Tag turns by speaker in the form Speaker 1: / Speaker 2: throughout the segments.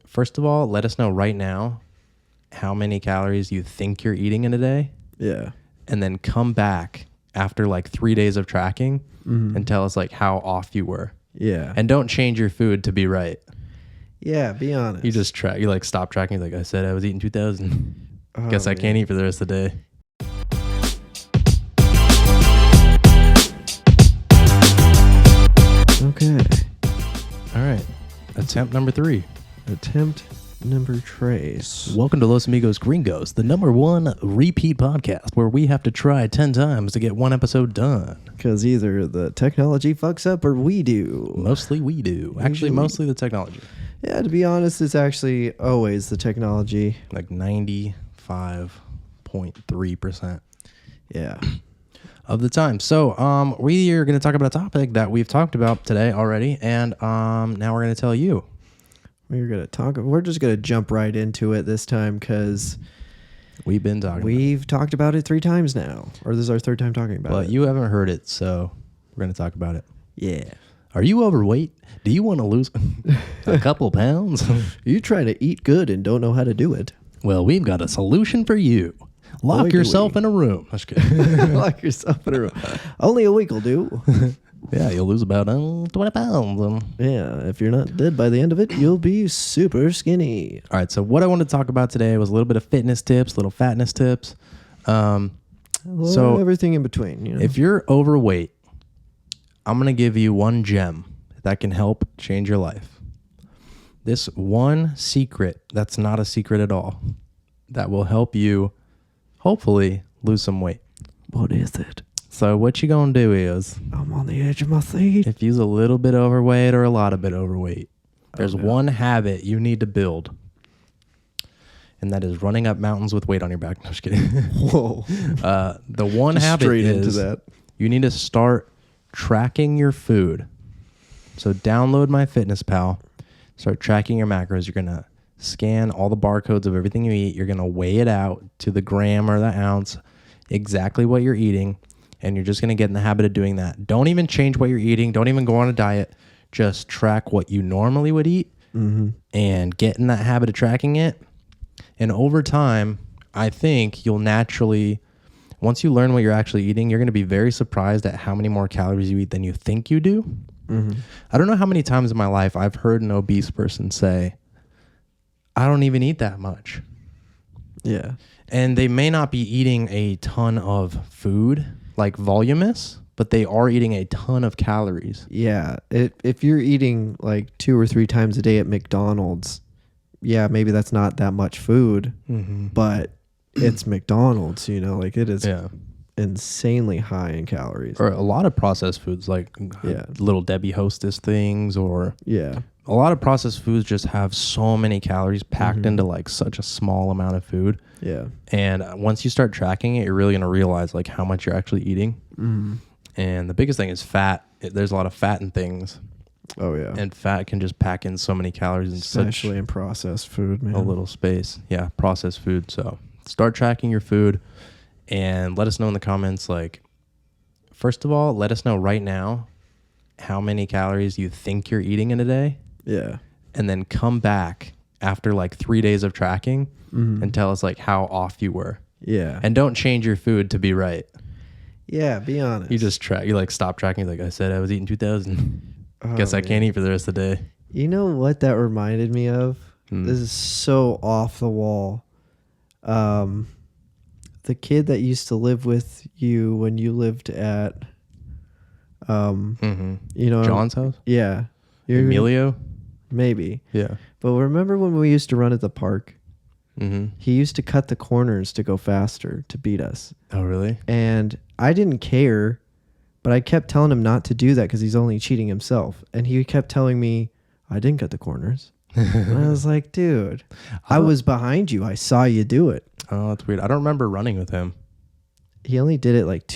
Speaker 1: first of all, let us know right now how many calories you think you're eating in a day.
Speaker 2: Yeah.
Speaker 1: And then come back after like 3 days of tracking and tell us like how off you were.
Speaker 2: Yeah.
Speaker 1: And don't change your food to be right.
Speaker 2: Yeah, be honest.
Speaker 1: You just track. You like stop tracking. Like I said, I was eating 2,000. Guess I
Speaker 2: man.
Speaker 1: can't eat for the rest of the day.
Speaker 2: Okay.
Speaker 1: All right. Attempt number 3.
Speaker 2: Attempt number trace.
Speaker 1: Welcome to Los Amigos Gringos, the #1 repeat podcast where we have to try 10 times to get one episode done.
Speaker 2: Because either the technology fucks up or we do.
Speaker 1: Mostly we do. Actually, mostly the technology.
Speaker 2: Yeah, to be honest, it's actually always the technology.
Speaker 1: Like 95.3%.
Speaker 2: Yeah.
Speaker 1: Of the time. So we are going to talk about a topic that we've talked about today already, and now we're going to tell you.
Speaker 2: We're just going to jump right into it this time because
Speaker 1: We've been talking
Speaker 2: we've talked about it 3 times now. Or this is our 3rd time talking about
Speaker 1: Well,
Speaker 2: it.
Speaker 1: you haven't heard it, so we're going to talk about it.
Speaker 2: Yeah.
Speaker 1: Are you overweight? Do you want to lose a couple pounds?
Speaker 2: You try to eat good and don't know how to do it.
Speaker 1: Well, we've got a solution for you. Lock
Speaker 2: Boy, do
Speaker 1: yourself
Speaker 2: we.
Speaker 1: in a room. That's good.
Speaker 2: Lock yourself in a room. Only a week will do.
Speaker 1: Yeah, you'll lose about 20 pounds.
Speaker 2: Yeah, if you're not dead by the end of it, you'll be super skinny.
Speaker 1: All right, so what I wanted to talk about today was a little bit of fitness tips, little fatness tips. So
Speaker 2: everything in between. You know?
Speaker 1: if you're overweight, I'm going to give you one gem that can help change your life. This one secret that's not a secret at all that will help you hopefully lose some weight.
Speaker 2: What is it?
Speaker 1: So what you going to do is,
Speaker 2: I'm on the edge of my seat.
Speaker 1: if you're a little bit overweight or a lot of bit overweight, there's one habit you need to build. And that is running up mountains with weight on your back. No, just kidding.
Speaker 2: Whoa.
Speaker 1: The one
Speaker 2: Just
Speaker 1: habit
Speaker 2: straight
Speaker 1: is
Speaker 2: into that.
Speaker 1: you need to start tracking your food. So download MyFitnessPal. Start tracking your macros. You're going to scan all the barcodes of everything you eat. You're going to weigh it out to the gram or the ounce, exactly what you're eating. And you're just going to get in the habit of doing that. Don't even change what you're eating. Don't even go on a diet. Just track what you normally would eat and get in that habit of tracking it. And over time, I think you'll naturally, once you learn what you're actually eating, you're going to be very surprised at how many more calories you eat than you think you do. I don't know how many times in my life I've heard an obese person say, I don't even eat that much.
Speaker 2: Yeah.
Speaker 1: And they may not be eating a ton of food, like voluminous, but they are eating a ton of calories.
Speaker 2: Yeah. If you're eating like 2 or 3 times a day at McDonald's, yeah, maybe that's not that much food, but it's McDonald's, you know, like it is insanely high in calories.
Speaker 1: Or a lot of processed foods, like Little Debbie Hostess things, or a lot of processed foods just have so many calories packed into like such a small amount of food.
Speaker 2: Yeah.
Speaker 1: And once you start tracking it, you're really going to realize like how much you're actually eating. And the biggest thing is fat. There's a lot of fat in things.
Speaker 2: Oh, yeah.
Speaker 1: And fat can just pack in so many calories in
Speaker 2: Especially in processed food, man.
Speaker 1: a little space. Yeah, processed food. So start tracking your food and let us know in the comments. Like, first of all, let us know right now how many calories you think you're eating in a day.
Speaker 2: Yeah.
Speaker 1: And then come back after like 3 days of tracking and tell us like how off you were.
Speaker 2: Yeah.
Speaker 1: And don't change your food to be right.
Speaker 2: Yeah, be honest.
Speaker 1: You just track. You like stop tracking. Like I said, I was eating 2,000. Guess I can't eat for the rest of the day.
Speaker 2: You know what that reminded me of? This is so off the wall. The kid that used to live with you when you lived at, you know,
Speaker 1: John's house?
Speaker 2: Yeah.
Speaker 1: Emilio?
Speaker 2: Maybe.
Speaker 1: Yeah.
Speaker 2: But remember when we used to run at the park? He used to cut the corners to go faster to beat us.
Speaker 1: Oh, really?
Speaker 2: And I didn't care, but I kept telling him not to do that because he's only cheating himself. And he kept telling me, I didn't cut the corners. And I was like, dude, I was behind you. I saw you do it.
Speaker 1: Oh, that's weird. I don't remember running with him.
Speaker 2: He only did it like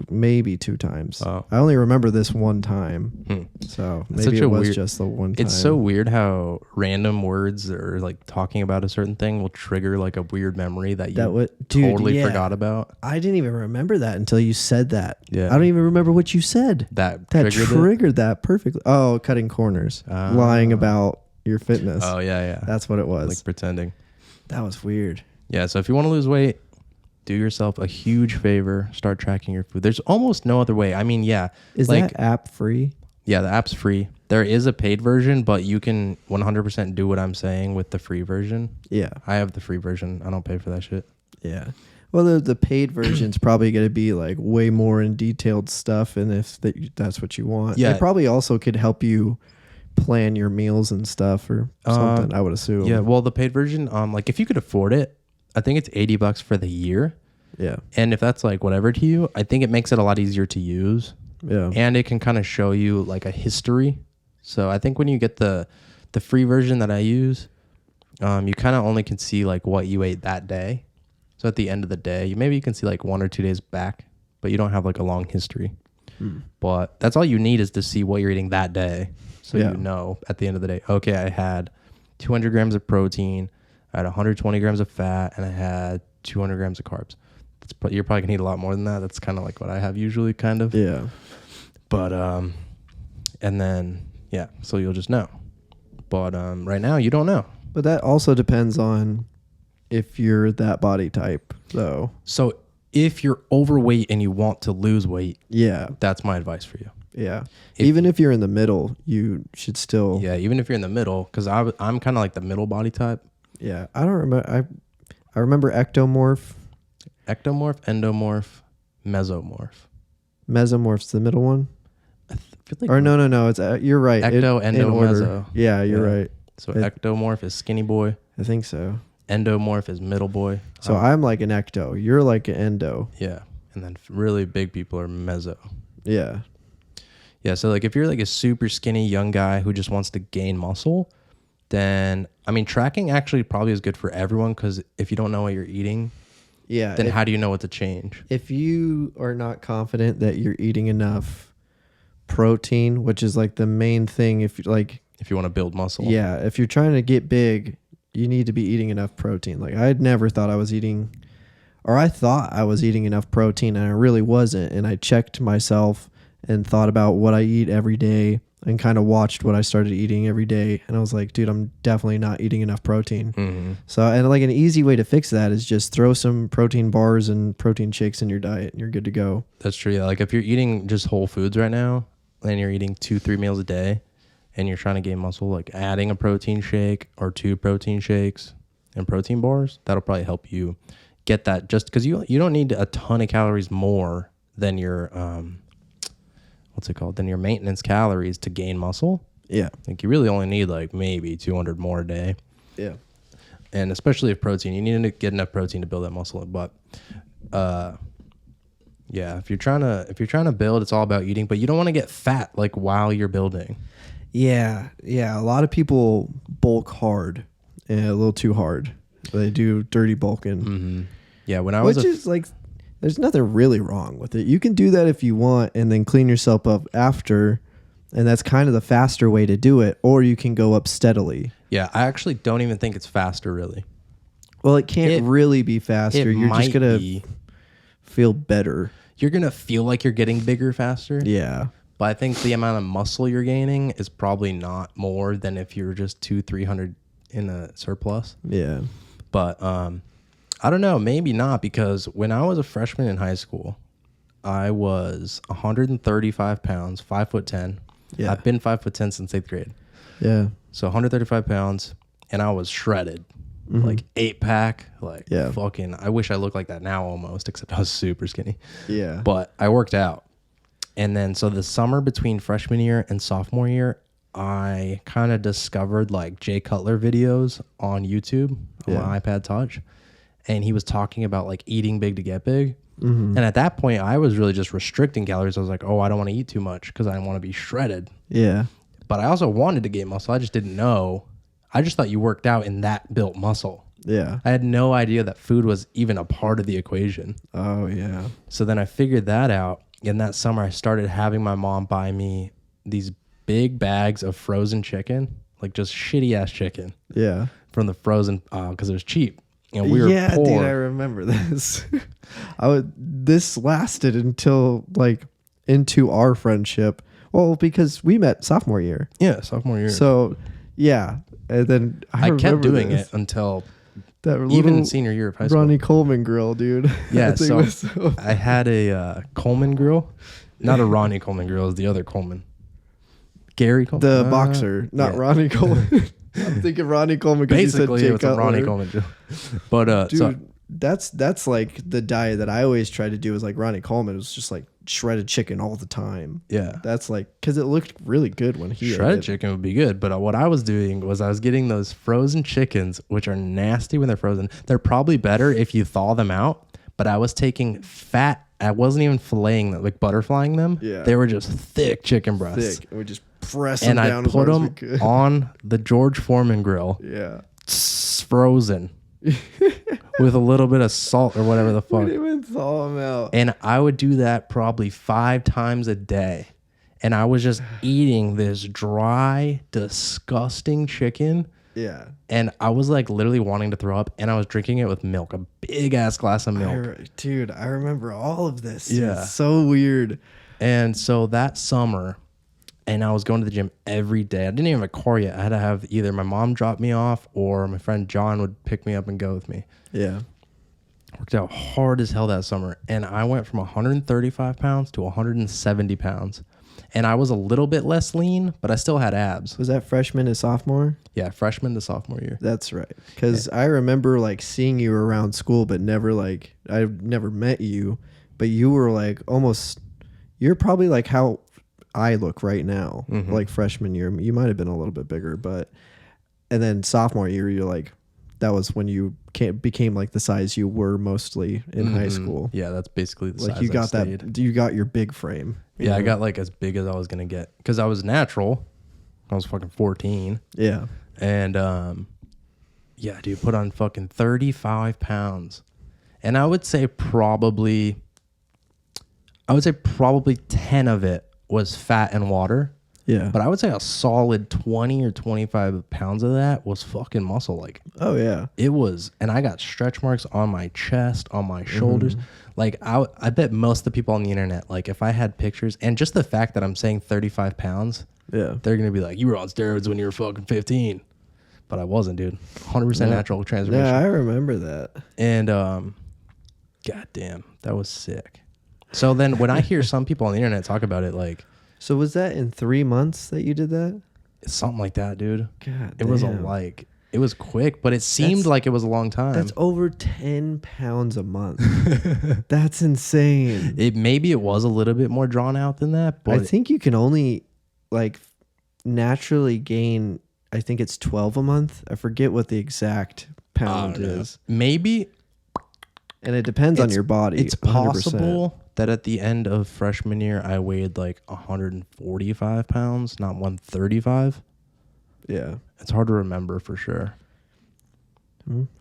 Speaker 2: maybe two times.
Speaker 1: Oh.
Speaker 2: I only remember this one time. So maybe it was just the one time.
Speaker 1: It's so weird how random words or like talking about a certain thing will trigger like a weird memory that you totally forgot about.
Speaker 2: I didn't even remember that until you said that.
Speaker 1: Yeah.
Speaker 2: I don't even remember what you said.
Speaker 1: That
Speaker 2: triggered that perfectly. Oh, cutting corners. Lying about your fitness.
Speaker 1: Oh, yeah.
Speaker 2: That's what it was.
Speaker 1: Like pretending.
Speaker 2: That was weird.
Speaker 1: Yeah, so if you want to lose weight, do yourself a huge favor. Start tracking your food. There's almost no other way. I mean, yeah.
Speaker 2: Is
Speaker 1: like,
Speaker 2: that app free?
Speaker 1: Yeah, the app's free. There is a paid version, but you can 100% do what I'm saying with the free version.
Speaker 2: Yeah.
Speaker 1: I have the free version. I don't pay for that shit.
Speaker 2: Yeah. Well, the paid version's probably going to be like way more in detailed stuff, and if that's what you want.
Speaker 1: Yeah.
Speaker 2: It probably also could help you plan your meals and stuff or something, I would assume.
Speaker 1: Yeah, well, the paid version, like if you could afford it, I think it's $80 for the year.
Speaker 2: Yeah.
Speaker 1: And if that's like whatever to you, I think it makes it a lot easier to use.
Speaker 2: Yeah.
Speaker 1: And it can kind of show you like a history. So I think when you get the free version that I use, you kind of only can see like what you ate that day. So at the end of the day, maybe you can see like 1 or 2 days back, but you don't have like a long history. But that's all you need is to see what you're eating that day. So you know at the end of the day, okay, I had 200 grams of protein, I had 120 grams of fat, and I had 200 grams of carbs. You're probably gonna eat a lot more than that. That's kind of like what I have usually, kind of.
Speaker 2: Yeah.
Speaker 1: But and then so you'll just know. But right now you don't know.
Speaker 2: But that also depends on if you're that body type, though.
Speaker 1: So if you're overweight and you want to lose weight, that's my advice for you.
Speaker 2: Yeah. Even if you're in the middle, you should still.
Speaker 1: Yeah, even if you're in the middle, because I'm kind of like the middle body type.
Speaker 2: Yeah, I don't remember. I remember ectomorph,
Speaker 1: endomorph, mesomorph.
Speaker 2: Mesomorph's the middle one.
Speaker 1: I feel like
Speaker 2: or no, it's you're right.
Speaker 1: Ecto, endo, meso.
Speaker 2: Yeah, you're right.
Speaker 1: So ectomorph is skinny boy.
Speaker 2: I think so.
Speaker 1: Endomorph is middle boy.
Speaker 2: So I'm like an ecto. You're like an endo.
Speaker 1: Yeah, and then really big people are meso.
Speaker 2: Yeah.
Speaker 1: Yeah, so like if you're like a super skinny young guy who just wants to gain muscle, then I mean tracking actually probably is good for everyone, because if you don't know what you're eating, then how do you know what to change?
Speaker 2: If you are not confident that you're eating enough protein, which is like the main thing, if you
Speaker 1: want to build muscle.
Speaker 2: Yeah, if you're trying to get big, you need to be eating enough protein. Like I'd never thought I was eating, or I thought I was eating enough protein and I really wasn't. And I checked myself and thought about what I eat every day and kind of watched what I started eating every day. And I was like, dude, I'm definitely not eating enough protein.
Speaker 1: Mm-hmm.
Speaker 2: So, and like an easy way to fix that is just throw some protein bars and protein shakes in your diet and you're good to go.
Speaker 1: That's true. Yeah. Like if you're eating just whole foods right now and you're eating 2-3 meals a day and you're trying to gain muscle, like adding a protein shake or 2 protein shakes and protein bars, that'll probably help you get that, just because you don't need a ton of calories more than your, than your maintenance calories to gain muscle.
Speaker 2: Yeah.
Speaker 1: Like you really only need like maybe 200 more a day.
Speaker 2: Yeah.
Speaker 1: And especially if protein, you need to get enough protein to build that muscle. But if you're trying to build, it's all about eating, but you don't want to get fat like while you're building.
Speaker 2: Yeah. A lot of people bulk hard and a little too hard. They do dirty bulking.
Speaker 1: Mm-hmm. Yeah.
Speaker 2: Which is like, there's nothing really wrong with it. You can do that if you want and then clean yourself up after. And that's kind of the faster way to do it. Or you can go up steadily.
Speaker 1: Yeah. I actually don't even think it's faster, really.
Speaker 2: Well, it can't really be faster. You're just going to feel better.
Speaker 1: You're going to feel like you're getting bigger faster.
Speaker 2: Yeah.
Speaker 1: But I think the amount of muscle you're gaining is probably not more than if you're just 200-300 in a surplus.
Speaker 2: Yeah.
Speaker 1: But I don't know, maybe not, because when I was a freshman in high school, I was 135 pounds, 5'10".
Speaker 2: Yeah.
Speaker 1: I've been 5'10" since 8th grade.
Speaker 2: Yeah.
Speaker 1: So 135 pounds, and I was shredded. Mm-hmm. Like 8-pack, fucking, I wish I looked like that now almost, except I was super skinny.
Speaker 2: Yeah.
Speaker 1: But I worked out. And then so the summer between freshman year and sophomore year, I kind of discovered like Jay Cutler videos on YouTube on my iPad Touch. And he was talking about like eating big to get big. Mm-hmm. And at that point, I was really just restricting calories. I was like, oh, I don't want to eat too much because I want to be shredded.
Speaker 2: Yeah.
Speaker 1: But I also wanted to gain muscle. I just didn't know. I just thought you worked out and that built muscle.
Speaker 2: Yeah.
Speaker 1: I had no idea that food was even a part of the equation.
Speaker 2: Oh, yeah.
Speaker 1: So then I figured that out. And that summer, I started having my mom buy me these big bags of frozen chicken, like just shitty ass chicken.
Speaker 2: Yeah.
Speaker 1: From the frozen, because it was cheap. And we were poor.
Speaker 2: Dude, I remember this. This lasted until like into our friendship. Well, because we met sophomore year.
Speaker 1: Yeah, sophomore year.
Speaker 2: So, yeah, And then
Speaker 1: I kept doing
Speaker 2: this.
Speaker 1: it until
Speaker 2: That
Speaker 1: even
Speaker 2: little
Speaker 1: senior year of high school.
Speaker 2: Ronnie Coleman grill, dude.
Speaker 1: Yeah,
Speaker 2: That thing
Speaker 1: so
Speaker 2: was so
Speaker 1: I had a Coleman grill. Not a Ronnie Coleman grill, it was the other Coleman. Gary Coleman?
Speaker 2: the boxer, not
Speaker 1: yeah.
Speaker 2: Ronnie Coleman. I'm thinking Ronnie Coleman because you said
Speaker 1: Basically,
Speaker 2: Jake
Speaker 1: it was a Ronnie
Speaker 2: Cutler.
Speaker 1: Coleman grill. But,
Speaker 2: Dude,
Speaker 1: so,
Speaker 2: that's like the diet that I always try to do is like Ronnie Coleman. It was just like shredded chicken all the time.
Speaker 1: yeah.
Speaker 2: That's like, because it looked really good when he ate
Speaker 1: Shredded
Speaker 2: it.
Speaker 1: chicken would be good, but what I was doing was I was getting those frozen chickens, which are nasty when they're frozen. They're probably better if you thaw them out, but I was taking fat. I wasn't even filleting them, like butterflying them.
Speaker 2: Yeah.
Speaker 1: They were just thick chicken breasts.
Speaker 2: Thick. And we just press
Speaker 1: And
Speaker 2: them
Speaker 1: I
Speaker 2: down as
Speaker 1: put
Speaker 2: hard as we
Speaker 1: them
Speaker 2: could.
Speaker 1: on the George Foreman grill,
Speaker 2: Yeah.
Speaker 1: frozen, with a little bit of salt or whatever the
Speaker 2: We
Speaker 1: fuck.
Speaker 2: didn't even thaw them out.
Speaker 1: And I would do that probably 5 times a day. And I was just eating this dry, disgusting chicken.
Speaker 2: Yeah.
Speaker 1: And I was like literally wanting to throw up. And I was drinking it with milk, a big ass glass of milk.
Speaker 2: Dude, I remember all of this.
Speaker 1: Yeah.
Speaker 2: It's so weird.
Speaker 1: And so that summer, and I was going to the gym every day. I didn't even have a car yet. I had to have either my mom drop me off or my friend John would pick me up and go with me.
Speaker 2: Yeah.
Speaker 1: Worked out hard as hell that summer. And I went from 135 pounds to 170 pounds. And I was a little bit less lean, but I still had abs.
Speaker 2: Was that freshman to sophomore?
Speaker 1: Yeah, freshman to sophomore year.
Speaker 2: That's right. Because I remember like seeing you around school, but never like, I never met you, but you were like almost, you're probably like how I look right now, like freshman year. You might have been a little bit bigger, but, and then sophomore year, you're like, that was when you became like the size you were mostly in high school.
Speaker 1: Yeah, that's basically the
Speaker 2: Like
Speaker 1: size
Speaker 2: you got
Speaker 1: I stayed.
Speaker 2: you got your big frame.
Speaker 1: Yeah, I got like as big as I was going to get because I was natural. I was fucking 14.
Speaker 2: Yeah.
Speaker 1: And yeah, dude, put on fucking 35 pounds. And I would say probably 10 of it was fat and water.
Speaker 2: Yeah.
Speaker 1: But I would say a solid 20 or 25 pounds of that was fucking muscle. Like,
Speaker 2: Oh yeah.
Speaker 1: it was, and I got stretch marks on my chest, on my shoulders. Like, I bet most of the people on the internet, like, if I had pictures, and just the fact that I'm saying 35 pounds,
Speaker 2: Yeah.
Speaker 1: they're going to be like, you were on steroids when you were fucking 15. But I wasn't, dude. 100% natural transformation.
Speaker 2: Yeah, I remember that.
Speaker 1: And, goddamn, that was sick. So then when I hear some people on the internet talk about it, like,
Speaker 2: So was that in 3 months that you did that?
Speaker 1: it's something like that, dude.
Speaker 2: God
Speaker 1: It was
Speaker 2: damn.
Speaker 1: it was quick, but it seemed like it was a long time.
Speaker 2: That's over 10 pounds a month. That's insane.
Speaker 1: Maybe it was a little bit more drawn out than that, but
Speaker 2: I think you can only like naturally gain, I think it's 12 a month. I forget what the exact pound is.
Speaker 1: maybe
Speaker 2: And it depends on your body.
Speaker 1: it's
Speaker 2: 100%.
Speaker 1: possible that at the end of freshman year, I weighed like 145 pounds, not 135.
Speaker 2: Yeah.
Speaker 1: It's hard to remember for sure.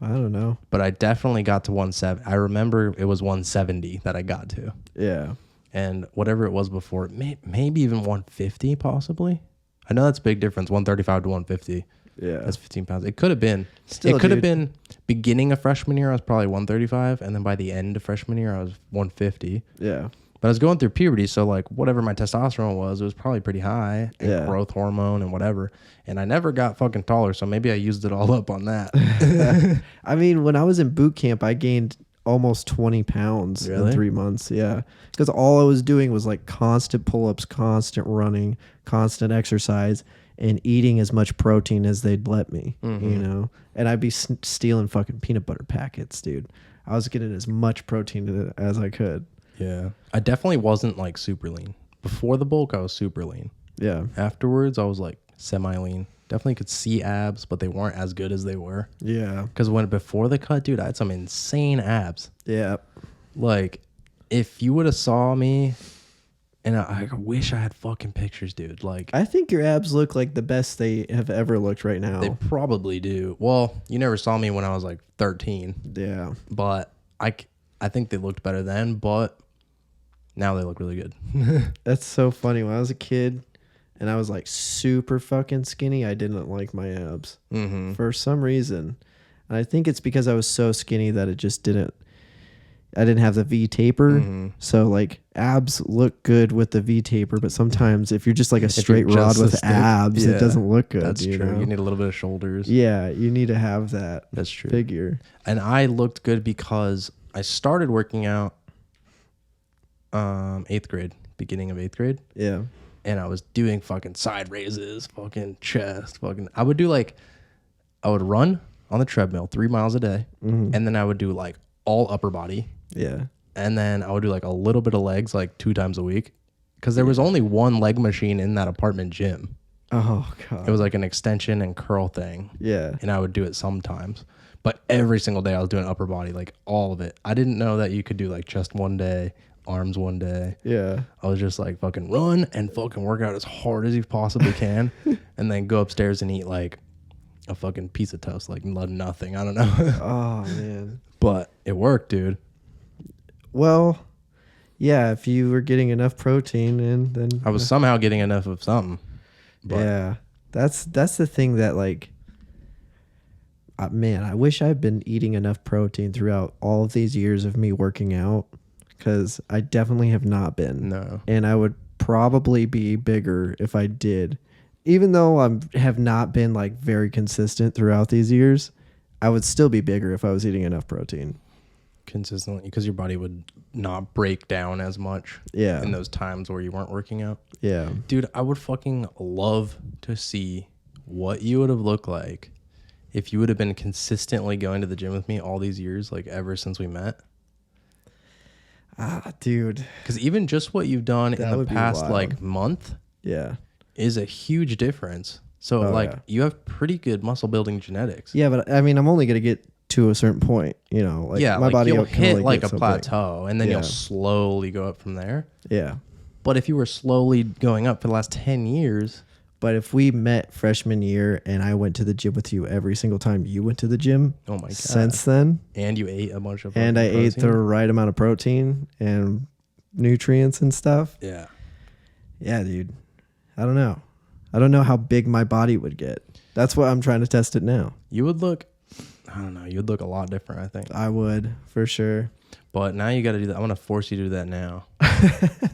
Speaker 2: I don't know.
Speaker 1: But I definitely got to 170. I remember it was 170 that I got to.
Speaker 2: Yeah.
Speaker 1: And whatever it was before, maybe even 150 possibly. I know that's a big difference, 135 to 150.
Speaker 2: Yeah.
Speaker 1: That's 15 pounds. It could have been.
Speaker 2: Still,
Speaker 1: it could have
Speaker 2: dude.
Speaker 1: been beginning of freshman year, I was probably 135. And then by the end of freshman year, I was 150.
Speaker 2: Yeah.
Speaker 1: But I was going through puberty, so like whatever my testosterone was, it was probably pretty high, and
Speaker 2: Yeah.
Speaker 1: growth hormone and whatever. And I never got fucking taller, so maybe I used it all up on that.
Speaker 2: I mean, when I was in boot camp, I gained almost 20 pounds
Speaker 1: Really?
Speaker 2: in 3 months. Yeah. Because all I was doing was like constant pull-ups, constant running, constant exercise, and eating as much protein as they'd let me, you know? And I'd be stealing fucking peanut butter packets, dude. I was getting as much protein as I could.
Speaker 1: Yeah. I definitely wasn't like super lean. Before the bulk, I was super lean.
Speaker 2: Yeah.
Speaker 1: Afterwards, I was like semi-lean. Definitely could see abs, but they weren't as good as they were.
Speaker 2: Yeah.
Speaker 1: Because before the cut, dude, I had some insane abs.
Speaker 2: Yeah.
Speaker 1: Like, if you would have saw me, and I wish I had fucking pictures, dude. Like,
Speaker 2: I think your abs look like the best they have ever looked right now.
Speaker 1: they probably do. Well, you never saw me when I was like 13,
Speaker 2: Yeah.
Speaker 1: but I think they looked better then, but now they look really good.
Speaker 2: That's so funny. When I was a kid and I was like super fucking skinny, I didn't like my abs for some reason. And I think it's because I was so skinny that it just didn't, I didn't have the V taper.
Speaker 1: Mm-hmm.
Speaker 2: So like abs look good with the V taper, but sometimes if you're just like a straight
Speaker 1: you're
Speaker 2: rod
Speaker 1: just
Speaker 2: with
Speaker 1: a stick,
Speaker 2: abs, it doesn't look good.
Speaker 1: That's true.
Speaker 2: Know?
Speaker 1: You need a little bit of shoulders.
Speaker 2: Yeah, you need to have that.
Speaker 1: That's true.
Speaker 2: Figure.
Speaker 1: And I looked good because I started working out 8th grade, beginning of 8th grade.
Speaker 2: Yeah.
Speaker 1: And I was doing fucking side raises, fucking chest, I would run on the treadmill 3 miles a day.
Speaker 2: Mm-hmm.
Speaker 1: And then I would do like all upper body.
Speaker 2: Yeah.
Speaker 1: And then I would do like a little bit of legs like 2 times a week. Because there was only one leg machine in that apartment gym.
Speaker 2: Oh, God.
Speaker 1: It was like an extension and curl thing.
Speaker 2: Yeah.
Speaker 1: And I would do it sometimes. But every single day I was doing upper body, like all of it. I didn't know that you could do like chest one day, arms one day.
Speaker 2: Yeah.
Speaker 1: I was just like fucking run and fucking work out as hard as you possibly can. And then go upstairs and eat like a fucking piece of toast, like nothing. I don't know.
Speaker 2: Oh, man.
Speaker 1: But it worked, dude.
Speaker 2: Well, yeah, if you were getting enough protein in, then
Speaker 1: I was somehow getting enough of something. But
Speaker 2: yeah, that's the thing that like, man, I wish I'd been eating enough protein throughout all of these years of me working out, because I definitely have not been.
Speaker 1: No.
Speaker 2: And I would probably be bigger if I did. Even though I have not been like very consistent throughout these years, I would still be bigger if I was eating enough protein.
Speaker 1: Consistently, because your body would not break down as much in those times where you weren't working out.
Speaker 2: Yeah.
Speaker 1: Dude, I would fucking love to see what you would have looked like if you would have been consistently going to the gym with me all these years, like ever since we met.
Speaker 2: Ah, dude.
Speaker 1: Because even just what you've done in the past like month is a huge difference. So you have pretty good muscle building genetics.
Speaker 2: Yeah, but I mean, I'm only going to get to a certain point, you know, like my body
Speaker 1: you'll
Speaker 2: can
Speaker 1: hit
Speaker 2: only
Speaker 1: like
Speaker 2: get
Speaker 1: a plateau and then you'll slowly go up from there.
Speaker 2: Yeah.
Speaker 1: But if you were slowly going up for the last 10 years.
Speaker 2: But if we met freshman year and I went to the gym with you every single time you went to the gym,
Speaker 1: oh my God,
Speaker 2: since then,
Speaker 1: and you ate a bunch of
Speaker 2: and I
Speaker 1: protein.
Speaker 2: ate the right amount of protein and nutrients and stuff.
Speaker 1: Yeah.
Speaker 2: Yeah, dude. I don't know how big my body would get. That's what I'm trying to test it now.
Speaker 1: You would look, I don't know, you'd look a lot different, I think.
Speaker 2: I would, for sure.
Speaker 1: But now you got to do that. I'm going to force you to do that now.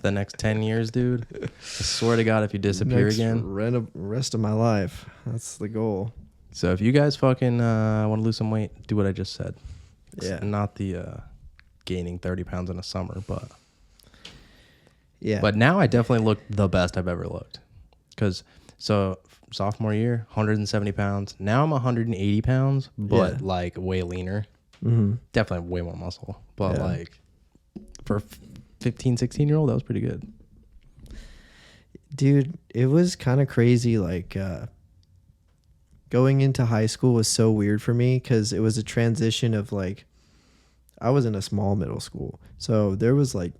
Speaker 1: The next 10 years, dude. I swear to God, if you disappear again.
Speaker 2: Rest of my life. That's the goal.
Speaker 1: So if you guys fucking want to lose some weight, do what I just said.
Speaker 2: Yeah.
Speaker 1: Not the gaining 30 pounds in a summer, but.
Speaker 2: Yeah.
Speaker 1: But now I definitely look the best I've ever looked. Because, sophomore year, 170 pounds. Now I'm 180 pounds, but like way leaner.
Speaker 2: Mm-hmm.
Speaker 1: Definitely way more muscle. But like for 15, 16-year-old, that was pretty good.
Speaker 2: Dude, it was kind of crazy. Like going into high school was so weird for me because it was a transition of like, I was in a small middle school. So there was like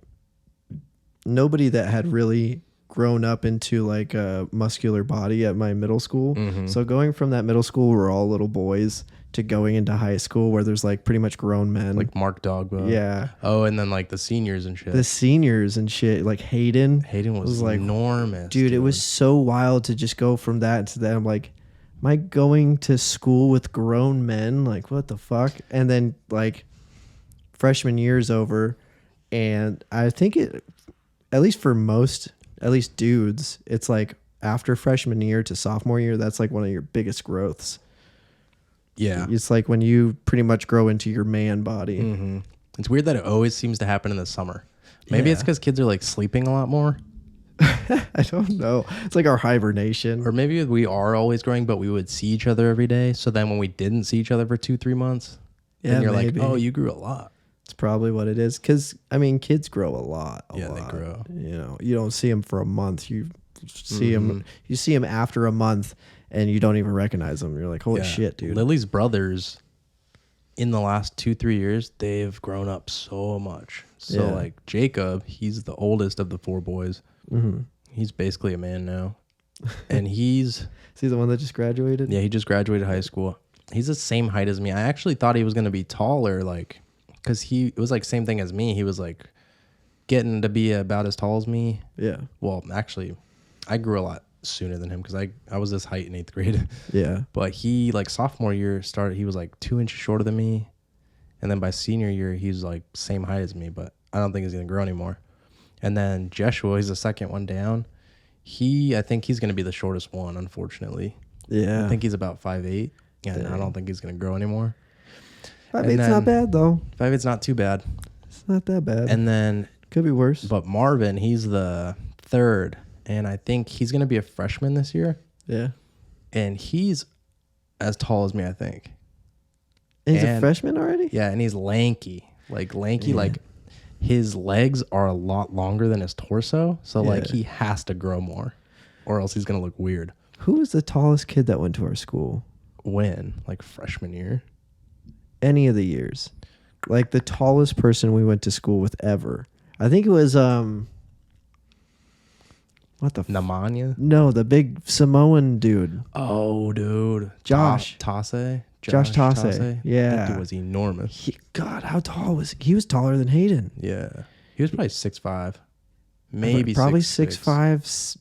Speaker 2: nobody that had really grown up into like a muscular body at my middle school. Mm-hmm. So going from that middle school where we're all little boys to going into high school where there's like pretty much grown men.
Speaker 1: Like Mark Dogba.
Speaker 2: Yeah.
Speaker 1: Oh, and then like the seniors and shit.
Speaker 2: The seniors and shit. Like Hayden.
Speaker 1: Hayden was like enormous.
Speaker 2: Dude, it was so wild to just go from that to that. I'm like, am I going to school with grown men? Like, what the fuck? And then like freshman year's over. And I think it, at least for most, at least dudes, it's like after freshman year to sophomore year, that's like one of your biggest growths.
Speaker 1: Yeah.
Speaker 2: It's like when you pretty much grow into your man body.
Speaker 1: Mm-hmm. It's weird that it always seems to happen in the summer. Maybe it's because kids are like sleeping a lot more.
Speaker 2: I don't know. It's like our hibernation.
Speaker 1: Or maybe we are always growing, but we would see each other every day. So then when we didn't see each other for 2-3 months, then you're maybe. Like, oh, you grew a lot.
Speaker 2: It's probably what it is. Because, I mean, kids grow a lot.
Speaker 1: They grow.
Speaker 2: You know, you don't see them for a month. You see them. You see them after a month. And you don't even recognize them. You're like, holy shit, dude.
Speaker 1: Lily's brothers, in the last 2-3 years, they've grown up so much. So, like, Jacob, he's the oldest of the 4 boys. Mm-hmm. He's basically a man now. And he's...
Speaker 2: Is he the one that just graduated?
Speaker 1: Yeah, he just graduated high school. He's the same height as me. I actually thought he was going to be taller, like... Because it was, like, same thing as me. He was, like, getting to be about as tall as me.
Speaker 2: Yeah.
Speaker 1: Well, actually, I grew a lot sooner than him because I was this height in 8th grade.
Speaker 2: Yeah.
Speaker 1: But he, like, sophomore year he was like 2 inches shorter than me. And then by senior year, he's like same height as me, but I don't think he's going to grow anymore. And then Jeshua, he's the second one down. I think he's going to be the shortest one, unfortunately.
Speaker 2: Yeah.
Speaker 1: I think he's about 5'8", and
Speaker 2: Dang.
Speaker 1: I don't think he's going to grow anymore.
Speaker 2: 5'8's not bad, though.
Speaker 1: 5'8's not too bad.
Speaker 2: It's not that bad.
Speaker 1: And then...
Speaker 2: Could be worse.
Speaker 1: But Marvin, he's the third, and I think he's going to be a freshman this year.
Speaker 2: Yeah.
Speaker 1: And he's as tall as me, I think.
Speaker 2: And he's a freshman already?
Speaker 1: Yeah, and he's lanky. Like his legs are a lot longer than his torso, so like he has to grow more or else he's going to look weird.
Speaker 2: Who was the tallest kid that went to our school?
Speaker 1: When? Like freshman year?
Speaker 2: Any of the years. Like the tallest person we went to school with ever. I think it was what the
Speaker 1: Nemanja?
Speaker 2: No, the big Samoan dude.
Speaker 1: Oh, dude.
Speaker 2: Josh
Speaker 1: Tasse?
Speaker 2: Josh Tasse. Yeah.
Speaker 1: That dude was enormous.
Speaker 2: God, how tall was he? He was taller than Hayden.
Speaker 1: Yeah. He was probably 6'5". Maybe
Speaker 2: probably
Speaker 1: 6'5".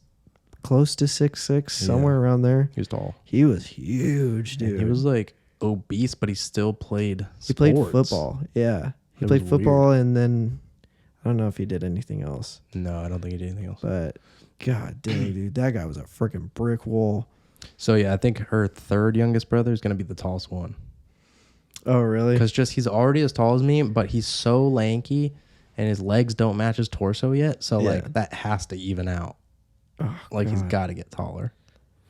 Speaker 2: Close to 6'6", somewhere around there.
Speaker 1: He was tall.
Speaker 2: He was huge, dude.
Speaker 1: And he was like obese, but he still played sports.
Speaker 2: He played football. Yeah. He played football and then I don't know if he did anything else.
Speaker 1: No, I don't think he did anything else.
Speaker 2: But God dang, dude, that guy was a freaking brick wall.
Speaker 1: So yeah, I think her third youngest brother is going to be the tallest one.
Speaker 2: Oh, really?
Speaker 1: Because he's already as tall as me, but he's so lanky and his legs don't match his torso yet. So like that has to even out.
Speaker 2: Oh,
Speaker 1: like he's got to get taller.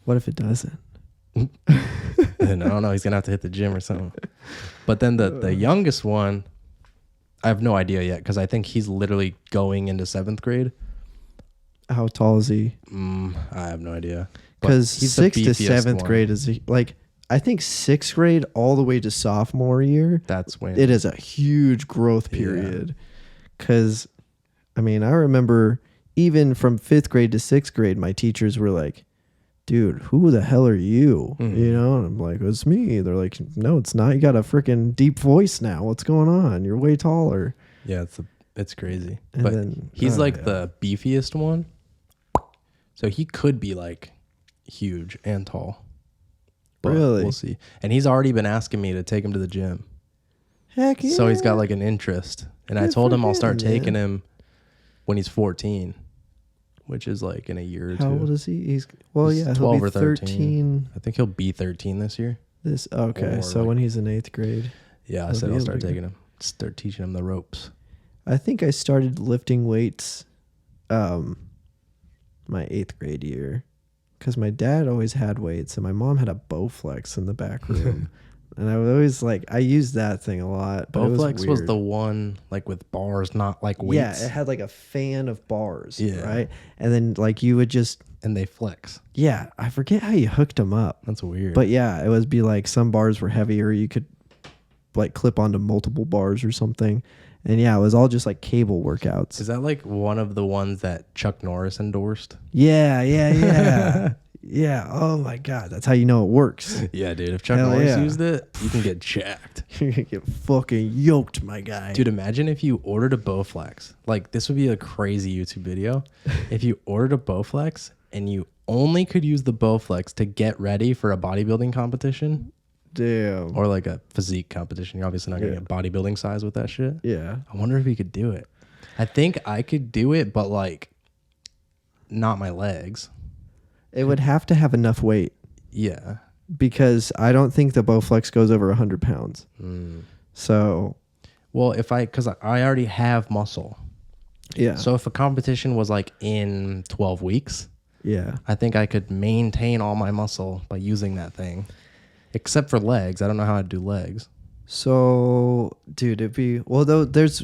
Speaker 2: What if it doesn't?
Speaker 1: And I don't know. He's going to have to hit the gym or something. But then the youngest one, I have no idea yet because I think he's literally going into 7th grade.
Speaker 2: How tall is he?
Speaker 1: I have no idea.
Speaker 2: Because 6th to 7th
Speaker 1: one.
Speaker 2: grade is like, I think 6th grade all the way to sophomore year.
Speaker 1: That's when
Speaker 2: it is a huge growth period. Because, I mean, I remember even from 5th grade to 6th grade, my teachers were like, dude, who the hell are you? You know, and I'm like, it's me. They're like, no, it's not. You got a freaking deep voice now. What's going on? You're way taller.
Speaker 1: Yeah, it's crazy.
Speaker 2: And
Speaker 1: but
Speaker 2: then,
Speaker 1: he's the beefiest one. So he could be like huge and tall. But
Speaker 2: really?
Speaker 1: We'll see. And he's already been asking me to take him to the gym.
Speaker 2: Heck yeah.
Speaker 1: So he's got like an interest. And I told him I'll start taking him when he's 14. Which is like in a year or two.
Speaker 2: How old is he? He's
Speaker 1: 12
Speaker 2: he'll be
Speaker 1: or 13.
Speaker 2: 13.
Speaker 1: I think he'll be 13 this year.
Speaker 2: So like, when he's in 8th grade.
Speaker 1: Yeah, I said I'll start taking him. Start teaching him the ropes.
Speaker 2: I think I started lifting weights my 8th grade year. Because my dad always had weights and my mom had a Bowflex in the back room. And I was always like, I used that thing a lot.
Speaker 1: Bowflex was the one like with bars, not like weights.
Speaker 2: Yeah, it had like a fan of bars, right? And then like you would just...
Speaker 1: And they flex.
Speaker 2: Yeah, I forget how you hooked them up.
Speaker 1: That's weird.
Speaker 2: But yeah, it would be like some bars were heavier. You could like clip onto multiple bars or something. And yeah, it was all just like cable workouts.
Speaker 1: Is that like one of the ones that Chuck Norris endorsed?
Speaker 2: Yeah. Yeah. Oh my God. That's how you know it works.
Speaker 1: Yeah, dude. If Chuck Norris used it, you can get jacked.
Speaker 2: You're going to get fucking yoked, my guy.
Speaker 1: Dude, imagine if you ordered a Bowflex. Like, this would be a crazy YouTube video. If you ordered a Bowflex and you only could use the Bowflex to get ready for a bodybuilding competition.
Speaker 2: Damn.
Speaker 1: Or like a physique competition. You're obviously not going to get bodybuilding size with that shit.
Speaker 2: Yeah.
Speaker 1: I wonder if he could do it. I think I could do it, but like, not my legs.
Speaker 2: It would have to have enough weight.
Speaker 1: Yeah.
Speaker 2: Because I don't think the Bowflex goes over 100 pounds. So.
Speaker 1: Well, because I already have muscle.
Speaker 2: Yeah.
Speaker 1: So if a competition was like in 12 weeks.
Speaker 2: Yeah.
Speaker 1: I think I could maintain all my muscle by using that thing. Except for legs. I don't know how I'd do legs.
Speaker 2: So, dude, there's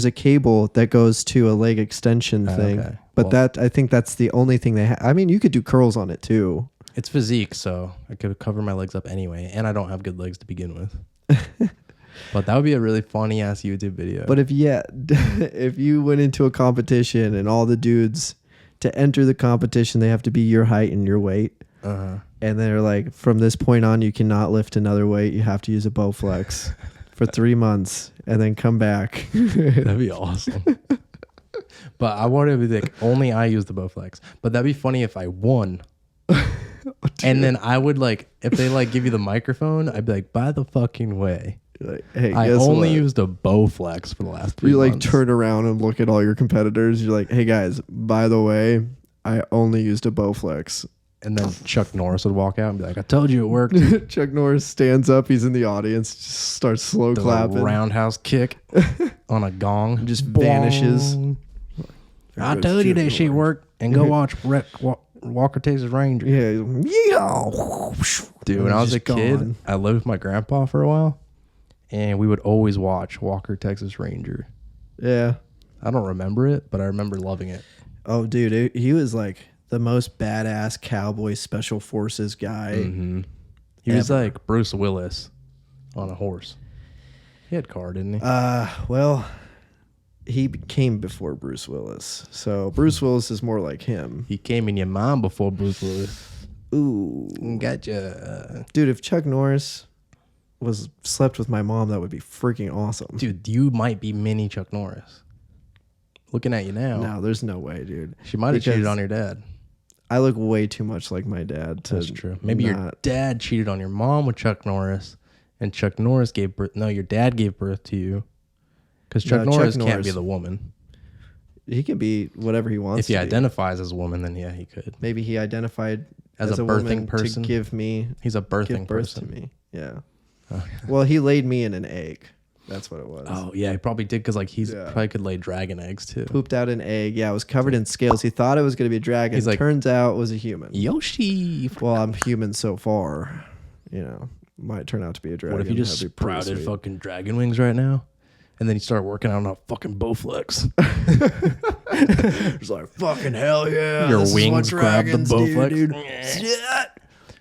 Speaker 2: a cable that goes to a leg extension thing. Okay. But I think that's the only thing they have. I mean, you could do curls on it too.
Speaker 1: It's physique, so I could cover my legs up anyway. And I don't have good legs to begin with. But that would be a really funny ass YouTube video.
Speaker 2: But if you went into a competition and all the dudes, to enter the competition, they have to be your height and your weight. And they're like, from this point on, you cannot lift another weight. You have to use a Bowflex for 3 months and then come back.
Speaker 1: That'd be awesome. But I want to be like, only I use the Bowflex. But that'd be funny if I won. And then I would like, if they like give you the microphone, I'd be like, by the fucking way,
Speaker 2: You're like, hey,
Speaker 1: I
Speaker 2: guess
Speaker 1: only
Speaker 2: what?
Speaker 1: used a Bowflex for the last 3
Speaker 2: You like
Speaker 1: months.
Speaker 2: turn around and look at all your competitors. You're like, hey guys, by the way, I only used a Bowflex.
Speaker 1: And then Chuck Norris would walk out and be like, I told you it worked.
Speaker 2: Chuck Norris stands up. He's in the audience. Just starts slow
Speaker 1: Does a
Speaker 2: clapping.
Speaker 1: roundhouse kick on a gong.
Speaker 2: Just vanishes.
Speaker 1: Boing.
Speaker 2: There
Speaker 1: I
Speaker 2: goes
Speaker 1: told you
Speaker 2: Chuck
Speaker 1: that shit
Speaker 2: Norris.
Speaker 1: worked. And go watch Walker Texas Ranger.
Speaker 2: Yeah.
Speaker 1: Dude, when I was a kid,
Speaker 2: gone.
Speaker 1: I lived with my grandpa for a while. And we would always watch Walker Texas Ranger.
Speaker 2: Yeah.
Speaker 1: I don't remember it, but I remember loving it.
Speaker 2: Oh, dude, he was like the most badass cowboy special forces guy.
Speaker 1: Mm-hmm. He was
Speaker 2: Ever.
Speaker 1: like Bruce Willis on a horse. He had car, didn't he?
Speaker 2: Well, he came before Bruce Willis, so Bruce Willis is more like him.
Speaker 1: He came in your mind before Bruce Willis.
Speaker 2: Ooh,
Speaker 1: Gotcha.
Speaker 2: dude, if Chuck Norris was slept with my mom, that would be freaking awesome.
Speaker 1: Dude, you might be mini Chuck Norris. Looking at you now.
Speaker 2: No, there's no way, dude.
Speaker 1: She might have cheated on your dad.
Speaker 2: I look way too much like my dad.
Speaker 1: That's true. Maybe your
Speaker 2: not-
Speaker 1: dad cheated on your mom with Chuck Norris, and Chuck Norris gave birth. No, your dad gave birth to you, because Chuck
Speaker 2: No, Chuck
Speaker 1: Norris can't
Speaker 2: Norris-
Speaker 1: be the woman.
Speaker 2: He can be whatever he wants.
Speaker 1: If he
Speaker 2: to be.
Speaker 1: identifies as a woman, then yeah, he could.
Speaker 2: Maybe he identified
Speaker 1: As a
Speaker 2: woman
Speaker 1: birthing person?
Speaker 2: to give me
Speaker 1: He's a birthing
Speaker 2: give birth
Speaker 1: person.
Speaker 2: to me. Yeah.
Speaker 1: Oh.
Speaker 2: Well, he laid me in an egg. That's what it was.
Speaker 1: Oh yeah, he probably did because like he's
Speaker 2: Yeah.
Speaker 1: probably could lay dragon eggs too.
Speaker 2: Pooped out an egg. Yeah, it was covered in scales. He thought it was going to be a dragon.
Speaker 1: He's like-
Speaker 2: Turns out it was a human.
Speaker 1: Yoshi.
Speaker 2: Well, I'm human so far. You know, might turn out to be a dragon.
Speaker 1: What if you just
Speaker 2: That'd be pretty
Speaker 1: sprouted
Speaker 2: sweet.
Speaker 1: fucking dragon wings right now, and then you start working on a fucking Bowflex?
Speaker 2: It's like, fucking hell yeah.
Speaker 1: Your
Speaker 2: this is what
Speaker 1: wings grab the
Speaker 2: dragons do,
Speaker 1: Bowflex.
Speaker 2: dude.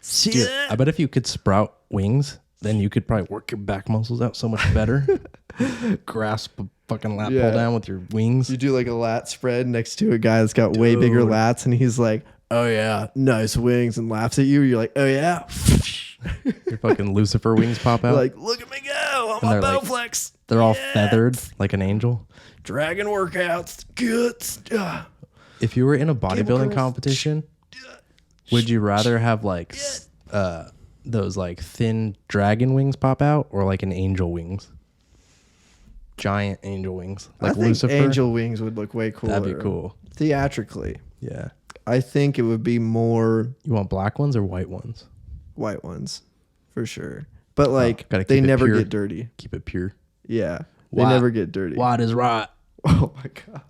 Speaker 2: See
Speaker 1: Dude,
Speaker 2: that?
Speaker 1: I bet if you could sprout wings, then you could probably work your back muscles out so much better. Grasp a fucking lat
Speaker 2: Yeah.
Speaker 1: pull down with your wings.
Speaker 2: You do like a lat spread next to a guy that's got way bigger
Speaker 1: Dude.
Speaker 2: lats, and he's like, oh yeah, nice wings, and laughs at you. You're like, oh yeah.
Speaker 1: Your fucking Lucifer wings pop out.
Speaker 2: Like, look at me go. I'm
Speaker 1: And
Speaker 2: a
Speaker 1: they're like-
Speaker 2: Bowflex.
Speaker 1: They're all
Speaker 2: Yeah.
Speaker 1: feathered like an angel.
Speaker 2: Dragon workouts. Good stuff.
Speaker 1: If you were in a bodybuilding
Speaker 2: curls.
Speaker 1: competition, would you rather have like those like thin dragon wings pop out or like an angel wings? Giant angel wings. Like
Speaker 2: I think
Speaker 1: Lucifer.
Speaker 2: angel wings would look way cooler.
Speaker 1: That'd be cool.
Speaker 2: Theatrically.
Speaker 1: Yeah.
Speaker 2: I think it would be more
Speaker 1: You want black ones or white ones?
Speaker 2: white ones for sure. But like
Speaker 1: gotta
Speaker 2: they
Speaker 1: keep it
Speaker 2: never
Speaker 1: pure.
Speaker 2: get dirty.
Speaker 1: Keep it pure.
Speaker 2: Yeah. They
Speaker 1: White-
Speaker 2: never get dirty.
Speaker 1: White is right.
Speaker 2: Oh my god.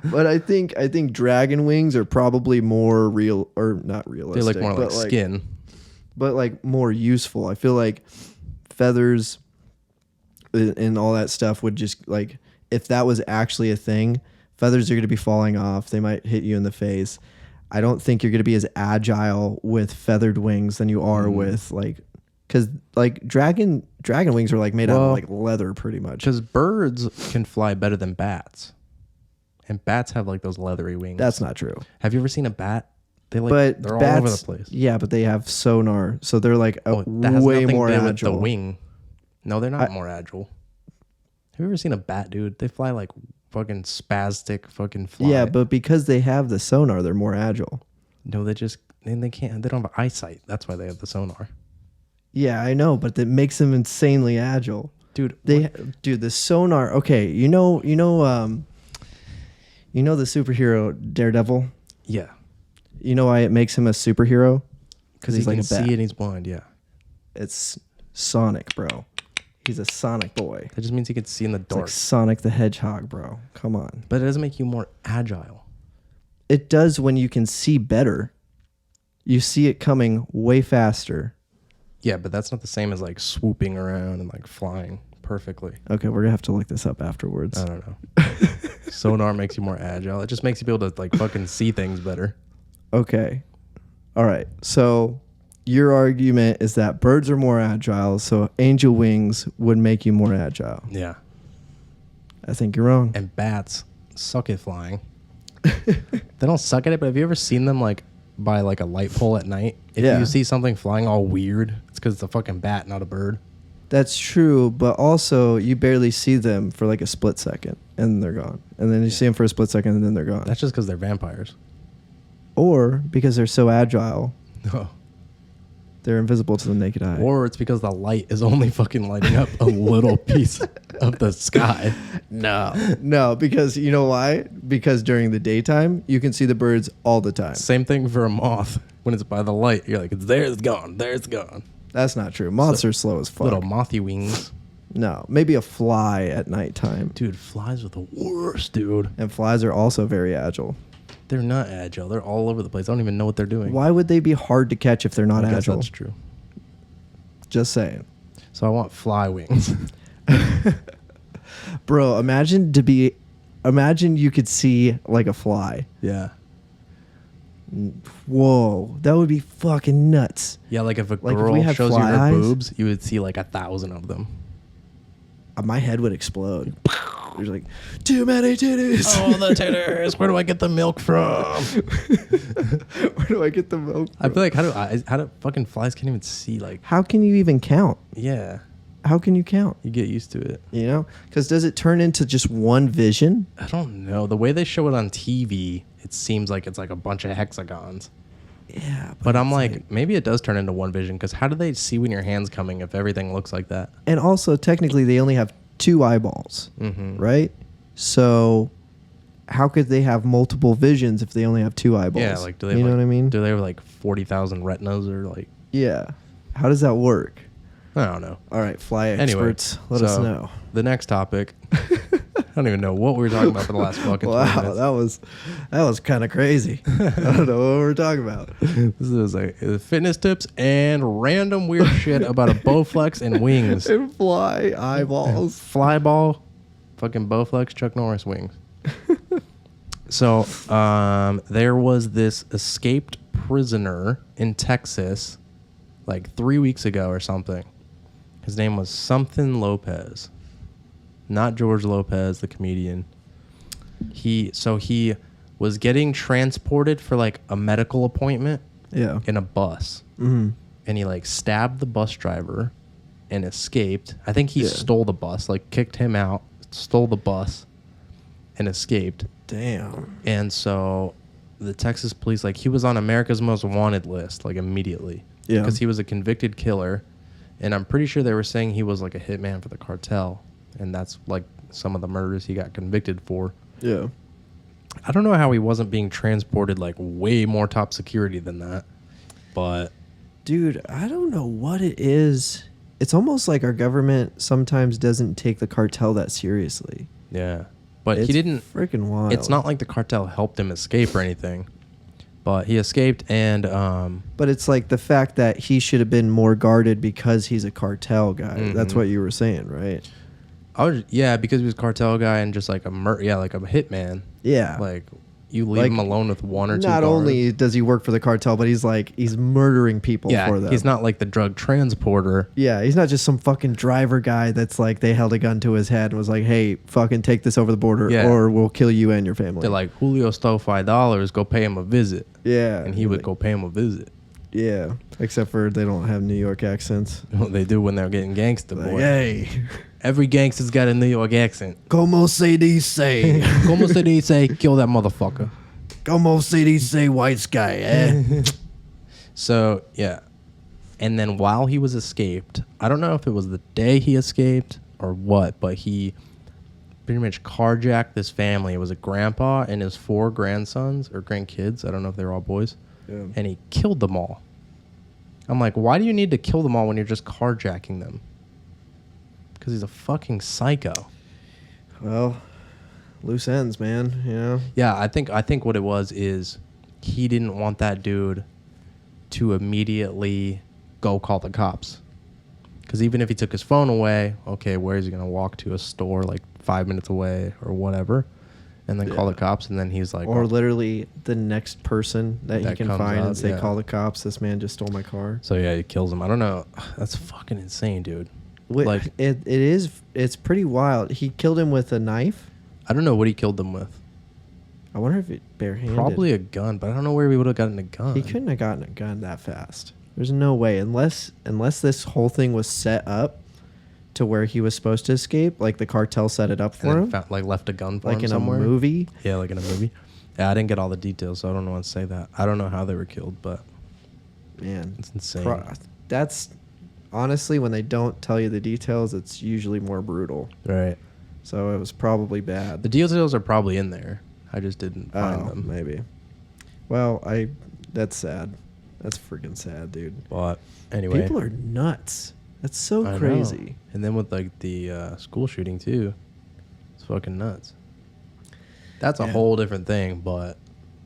Speaker 2: But I think dragon wings are probably more real or not
Speaker 1: They
Speaker 2: realistic.
Speaker 1: look more
Speaker 2: but
Speaker 1: like skin.
Speaker 2: But like more useful. I feel like feathers and all that stuff would just like if that was actually a thing, feathers are going to be falling off. They might hit you in the face. I don't think you're going to be as agile with feathered wings than you are with like because like dragon wings are like made out of
Speaker 1: Well,
Speaker 2: like leather pretty much.
Speaker 1: Because birds can fly better than bats. And bats have like those leathery wings.
Speaker 2: That's not true.
Speaker 1: Have you ever seen a bat? They like
Speaker 2: But
Speaker 1: they're
Speaker 2: bats,
Speaker 1: all over the place.
Speaker 2: Yeah, but they have sonar, so they're like
Speaker 1: Oh, that has
Speaker 2: way
Speaker 1: nothing
Speaker 2: more
Speaker 1: to do with
Speaker 2: agile.
Speaker 1: the wing. No, they're not more agile. Have you ever seen a bat, dude? They fly like fucking spastic fucking fly.
Speaker 2: Yeah, but because they have the sonar, they're more agile.
Speaker 1: No, they can't. They don't have eyesight. That's why they have the sonar.
Speaker 2: Yeah, I know, but that makes them insanely agile.
Speaker 1: Dude,
Speaker 2: Dude, the sonar. Okay, you know the superhero Daredevil.
Speaker 1: yeah.
Speaker 2: You know why it makes him a superhero? Because he's
Speaker 1: he
Speaker 2: like
Speaker 1: can
Speaker 2: a bat.
Speaker 1: see and he's blind, yeah.
Speaker 2: It's Sonic, bro. He's a Sonic boy.
Speaker 1: That just means he can see in the
Speaker 2: It's
Speaker 1: dark.
Speaker 2: like Sonic the Hedgehog, bro. Come on.
Speaker 1: But it doesn't make you more agile.
Speaker 2: It does when you can see better. You see it coming way faster.
Speaker 1: Yeah, but that's not the same as like swooping around and like flying perfectly.
Speaker 2: Okay, we're gonna have to look this up afterwards.
Speaker 1: I don't know. Sonar makes you more agile. It just makes you be able to like fucking see things better.
Speaker 2: Okay. All right. So your argument is that birds are more agile, so angel wings would make you more agile.
Speaker 1: Yeah.
Speaker 2: I think you're wrong.
Speaker 1: And bats suck at flying. They don't suck at it, but have you ever seen them like by like a light pole at night? If
Speaker 2: Yeah.
Speaker 1: you see something flying all weird, it's because it's a fucking bat, not a bird.
Speaker 2: That's true, but also you barely see them for like a split second, and they're gone. And then you see them for a split second, and then they're gone.
Speaker 1: That's just because they're vampires.
Speaker 2: Or because they're so agile,
Speaker 1: Oh.
Speaker 2: They're invisible to the naked eye.
Speaker 1: Or it's because the light is only fucking lighting up a little piece of the sky.
Speaker 2: No, because you know why? Because during the daytime, you can see the birds all the time.
Speaker 1: Same thing for a moth. When it's by the light, you're like, it's there, it's gone, there, it's gone.
Speaker 2: That's not true. Moths are slow as fuck.
Speaker 1: Little mothy wings.
Speaker 2: No, maybe a fly at nighttime.
Speaker 1: Dude, flies are the worst, dude.
Speaker 2: And flies are also very agile.
Speaker 1: They're not agile. They're all over the place. I don't even know what they're doing.
Speaker 2: Why would they be hard to catch if they're not
Speaker 1: I guess
Speaker 2: agile?
Speaker 1: that's true.
Speaker 2: Just saying.
Speaker 1: So I want fly wings.
Speaker 2: Bro, imagine you could see like a fly.
Speaker 1: Yeah.
Speaker 2: Whoa, that would be fucking nuts.
Speaker 1: Yeah, like if a
Speaker 2: Like, if
Speaker 1: girl
Speaker 2: we had
Speaker 1: shows you
Speaker 2: fly
Speaker 1: her
Speaker 2: eyes-
Speaker 1: boobs, you would see like 1,000 of them.
Speaker 2: My head would explode. There's like, too many titties.
Speaker 1: Oh, the titties. Where do I get the milk from?
Speaker 2: Where do I get the milk
Speaker 1: I feel like how do fucking flies can't even see, like,
Speaker 2: How can you even count?
Speaker 1: yeah,
Speaker 2: How can you count?
Speaker 1: you get used to it.
Speaker 2: You know? Because does it turn into just one vision?
Speaker 1: I don't know. The way they show it on TV, it seems like it's like a bunch of hexagons.
Speaker 2: Yeah.
Speaker 1: But I'm
Speaker 2: it's
Speaker 1: like, maybe it does turn into one vision, because how do they see when your hand's coming if everything looks like that?
Speaker 2: And also, technically, they only have 2 eyeballs,
Speaker 1: Mm-hmm.
Speaker 2: right? So, how could they have multiple visions if they only have 2 eyeballs?
Speaker 1: Yeah, like, do they
Speaker 2: You know
Speaker 1: like,
Speaker 2: what I mean?
Speaker 1: Do they have like 40,000 retinas or like,
Speaker 2: Yeah. How does that work?
Speaker 1: I don't know.
Speaker 2: All right, fly
Speaker 1: Anyway,
Speaker 2: experts, let us
Speaker 1: so,
Speaker 2: know.
Speaker 1: The next topic. I don't even know what we were talking about for the last fucking 20
Speaker 2: Wow,
Speaker 1: minutes.
Speaker 2: that was kind of crazy. I don't know what we're talking about.
Speaker 1: This is like fitness tips and random weird shit about a Bowflex and wings.
Speaker 2: And fly eyeballs.
Speaker 1: Fly ball, fucking Bowflex, Chuck Norris wings. So, there was this escaped prisoner in Texas like 3 weeks ago or something. His name was something Lopez. Not George Lopez, the comedian. He was getting transported for like a medical appointment
Speaker 2: Yeah.
Speaker 1: in a bus.
Speaker 2: Mm-hmm.
Speaker 1: And he like stabbed the bus driver and escaped. I think he
Speaker 2: Yeah.
Speaker 1: stole the bus, like kicked him out, stole the bus and escaped.
Speaker 2: Damn.
Speaker 1: And so the Texas police, like, he was on America's Most Wanted list, like, immediately.
Speaker 2: Yeah.
Speaker 1: Because he was a convicted killer. And I'm pretty sure they were saying he was like a hitman for the cartel. And that's like some of the murders he got convicted for.
Speaker 2: Yeah.
Speaker 1: I don't know how he wasn't being transported like way more top security than that. But
Speaker 2: Dude, I don't know what it is. It's almost like our government sometimes doesn't take the cartel that seriously.
Speaker 1: yeah. But
Speaker 2: It's
Speaker 1: he didn't.
Speaker 2: freaking wild.
Speaker 1: It's not like the cartel helped him escape or anything. But he escaped and
Speaker 2: But it's like the fact that he should have been more guarded because he's a cartel guy.
Speaker 1: Mhm.
Speaker 2: That's what you were saying, right?
Speaker 1: because he was a cartel guy and just like like a hitman.
Speaker 2: Yeah.
Speaker 1: Like, you leave
Speaker 2: Like,
Speaker 1: him alone with one or two
Speaker 2: Not
Speaker 1: guards.
Speaker 2: only does he work for the cartel, but he's murdering people for them.
Speaker 1: he's not like the drug transporter.
Speaker 2: Yeah, he's not just some fucking driver guy that's like they held a gun to his head and was like, "Hey, fucking take this over the border,
Speaker 1: Yeah.
Speaker 2: or we'll kill you and your family."
Speaker 1: They're like, Julio stole $5, go pay him a visit.
Speaker 2: yeah,
Speaker 1: And he would
Speaker 2: like,
Speaker 1: go pay him a visit.
Speaker 2: Yeah, except for they don't have New York accents.
Speaker 1: What they do when they're getting gangster,
Speaker 2: Like,
Speaker 1: boy.
Speaker 2: hey,
Speaker 1: Every gangster's got a New York accent.
Speaker 2: como se dice?
Speaker 1: Como se dice, kill that motherfucker.
Speaker 2: Como se dice, white sky? Eh?
Speaker 1: So, yeah. And then while he was escaped, I don't know if it was the day he escaped or what, but he pretty much carjacked this family. It was a grandpa and his 4 grandsons or grandkids. I don't know if they were all boys.
Speaker 2: Yeah.
Speaker 1: And he killed them all. I'm like, why do you need to kill them all when you're just carjacking them? Because he's a fucking psycho.
Speaker 2: Well, loose ends, man. You know.
Speaker 1: Yeah, I think what it was is he didn't want that dude to immediately go call the cops. Because even if he took his phone away, okay, where is he going to walk to? A store like 5 minutes away or whatever, and then call the cops, and then he's like...
Speaker 2: Or
Speaker 1: oh.
Speaker 2: literally the next person that he can
Speaker 1: comes
Speaker 2: find
Speaker 1: up,
Speaker 2: and say,
Speaker 1: yeah.
Speaker 2: call the cops, this man just stole my car.
Speaker 1: So yeah, he kills him. I don't know. That's fucking insane, dude.
Speaker 2: Like it's pretty wild. He killed him with a knife.
Speaker 1: I don't know what he killed them with.
Speaker 2: I wonder if it barehanded.
Speaker 1: Probably a gun, but I don't know where he would have gotten a gun.
Speaker 2: He couldn't have gotten a gun that fast. There's no way, unless this whole thing was set up to where he was supposed to escape, like the cartel set it up for
Speaker 1: And
Speaker 2: him,
Speaker 1: then like left a gun for
Speaker 2: like
Speaker 1: him
Speaker 2: in
Speaker 1: somewhere.
Speaker 2: a movie.
Speaker 1: Yeah, like in a movie. Yeah, I didn't get all the details, so I don't know how to say that. I don't know how they were killed, but
Speaker 2: Man,
Speaker 1: it's insane.
Speaker 2: that's honestly, when they don't tell you the details, it's usually more brutal.
Speaker 1: Right.
Speaker 2: So it was probably bad.
Speaker 1: The details are probably in there. I just didn't find them.
Speaker 2: Maybe. Well, that's sad. That's freaking sad, dude.
Speaker 1: But anyway,
Speaker 2: People are nuts. That's so
Speaker 1: I
Speaker 2: crazy.
Speaker 1: know. And then with like the school shooting too, it's fucking nuts. That's a whole different thing, but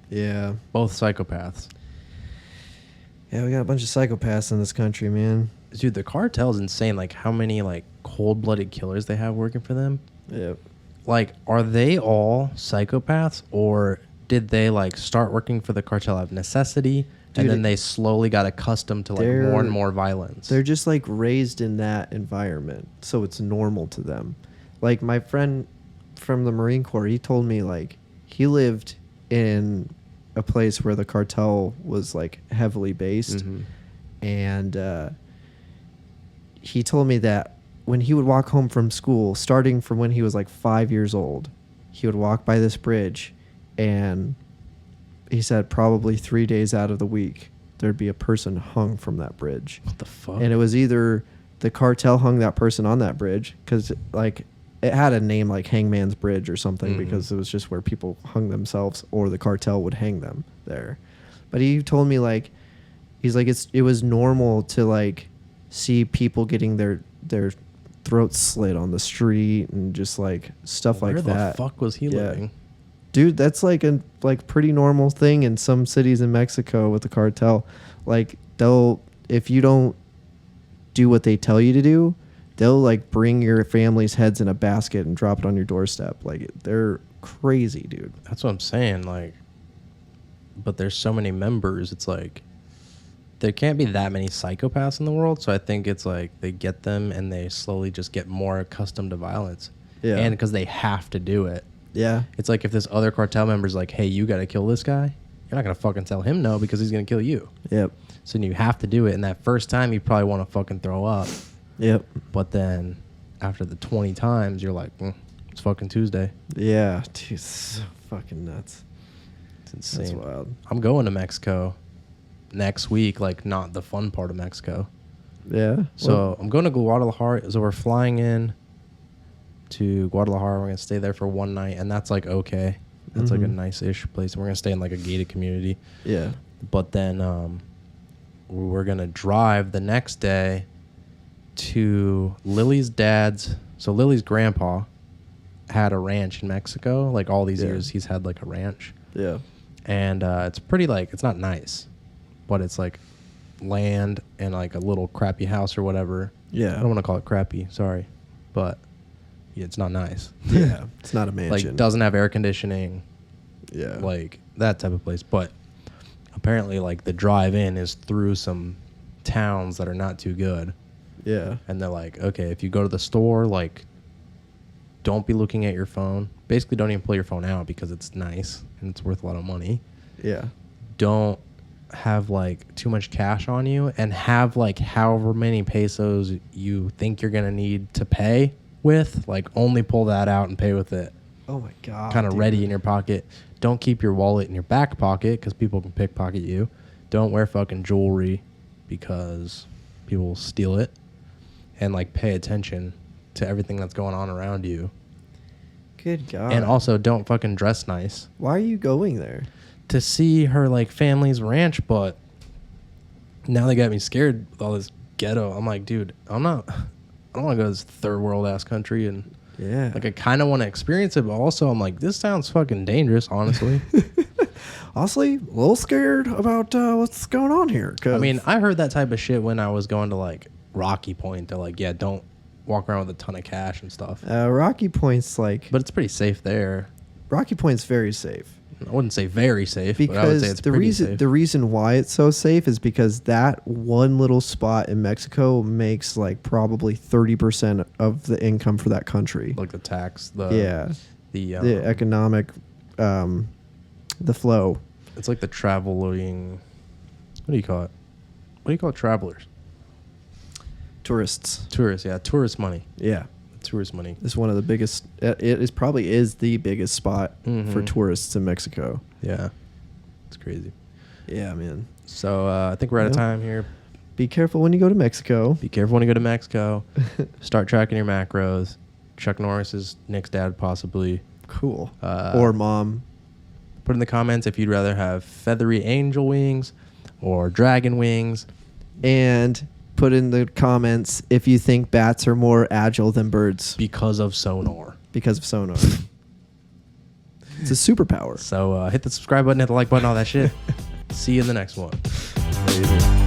Speaker 2: Yeah.
Speaker 1: both psychopaths.
Speaker 2: Yeah, we got a bunch of psychopaths in this country, man.
Speaker 1: Dude, the cartel's insane. Like how many like cold-blooded killers they have working for them.
Speaker 2: Yep.
Speaker 1: Like, are they all psychopaths, or did they like start working for the cartel out of necessity, and then they slowly got accustomed to like more and more violence?
Speaker 2: They're just like raised in that environment, so it's normal to them. Like my friend from the Marine Corps, he told me like he lived in a place where the cartel was like heavily based, and he told me that when he would walk home from school, starting from when he was like 5 years old, he would walk by this bridge, and he said probably 3 days out of the week, there'd be a person hung from that bridge.
Speaker 1: What the fuck?
Speaker 2: And it was either the cartel hung that person on that bridge, because like it had a name like Hangman's Bridge or something, because it was just where people hung themselves, or the cartel would hang them there. But he told me like, he's like, it was normal to like see people getting their throats slit on the street and just like stuff like that.
Speaker 1: Where the fuck was he living?
Speaker 2: Dude, that's like a pretty normal thing in some cities in Mexico with the cartel. Like if you don't do what they tell you to do, they'll like bring your family's heads in a basket and drop it on your doorstep. Like they're crazy, dude.
Speaker 1: That's what I'm saying. Like, but there's so many members. It's like there can't be that many psychopaths in the world. So I think it's like they get them and they slowly just get more accustomed to violence.
Speaker 2: Yeah.
Speaker 1: And because they have to do it.
Speaker 2: Yeah.
Speaker 1: It's like if this other cartel member's like, hey, you got to kill this guy, you're not going to fucking tell him no, because he's going to kill you.
Speaker 2: Yep.
Speaker 1: So you have to do it. And that first time you probably want to fucking throw up.
Speaker 2: Yep.
Speaker 1: But then after the 20 times, you're like, it's fucking Tuesday.
Speaker 2: Yeah. Dude, it's so fucking nuts.
Speaker 1: It's insane.
Speaker 2: That's wild.
Speaker 1: I'm going to Mexico next week, like not the fun part of Mexico.
Speaker 2: Yeah.
Speaker 1: So I'm going to Guadalajara. So we're flying in to Guadalajara. We're going to stay there for one night, and that's like okay. That's like a nice-ish place. We're going to stay in like a gated community.
Speaker 2: Yeah.
Speaker 1: But then we're going to drive the next day to Lily's dad's. So Lily's grandpa had a ranch in Mexico. Like all these years, he's had like a ranch.
Speaker 2: Yeah.
Speaker 1: And it's pretty like, it's not nice, but it's like land and like a little crappy house or whatever.
Speaker 2: Yeah.
Speaker 1: I don't want to call it crappy, sorry, but yeah, it's not nice.
Speaker 2: Yeah. It's not a mansion.
Speaker 1: Like doesn't have air conditioning.
Speaker 2: Yeah.
Speaker 1: Like that type of place. But apparently like the drive in is through some towns that are not too good.
Speaker 2: Yeah.
Speaker 1: And they're like, okay, if you go to the store, like don't be looking at your phone. Basically don't even pull your phone out because it's nice and it's worth a lot of money.
Speaker 2: Yeah.
Speaker 1: Don't have like too much cash on you, and have like however many pesos you think you're gonna need to pay with, like only pull that out and pay with it.
Speaker 2: Oh my God.
Speaker 1: Kind of ready in your pocket. Don't keep your wallet in your back pocket because people can pickpocket you. Don't wear fucking jewelry because people will steal it. And like pay attention to everything that's going on around you.
Speaker 2: Good God.
Speaker 1: And also don't fucking dress nice.
Speaker 2: Why are you going there?
Speaker 1: To see her like family's ranch, but now they got me scared with all this ghetto. I'm like, dude, I don't want to go to this third world ass country, and
Speaker 2: Yeah.
Speaker 1: like I kind of want to experience it, but also I'm like, this sounds fucking dangerous, honestly.
Speaker 2: Honestly, a little scared about what's going on here.
Speaker 1: I mean, I heard that type of shit when I was going to like Rocky Point. They're like, yeah, don't walk around with a ton of cash and stuff.
Speaker 2: Rocky Point's like,
Speaker 1: But it's pretty safe there.
Speaker 2: Rocky Point's very safe.
Speaker 1: I wouldn't say very safe, but I would say
Speaker 2: Because
Speaker 1: it's
Speaker 2: the
Speaker 1: pretty
Speaker 2: reason
Speaker 1: safe.
Speaker 2: the reason why it's so safe is because that one little spot in Mexico makes like probably 30% of the income for that country.
Speaker 1: Like the tax, the
Speaker 2: economic, the flow.
Speaker 1: It's like the traveling. What do you call it? What do you call travelers?
Speaker 2: Tourists.
Speaker 1: Tourists, yeah, tourist money.
Speaker 2: Yeah.
Speaker 1: Tourist money.
Speaker 2: It's one of the biggest. It is probably the biggest spot for tourists in Mexico.
Speaker 1: Yeah, it's crazy.
Speaker 2: Yeah, man.
Speaker 1: So I think we're out of time here.
Speaker 2: Be careful when you go to Mexico.
Speaker 1: Be careful when you go to Mexico. Start tracking your macros. Chuck Norris is Nick's dad, possibly.
Speaker 2: Cool. Or mom.
Speaker 1: Put in the comments if you'd rather have feathery angel wings or dragon wings.
Speaker 2: And put in the comments if you think bats are more agile than birds.
Speaker 1: Because of sonar.
Speaker 2: Because of sonar. It's a superpower.
Speaker 1: So hit the subscribe button, hit the like button, all that shit. See you in the next one.
Speaker 2: Later.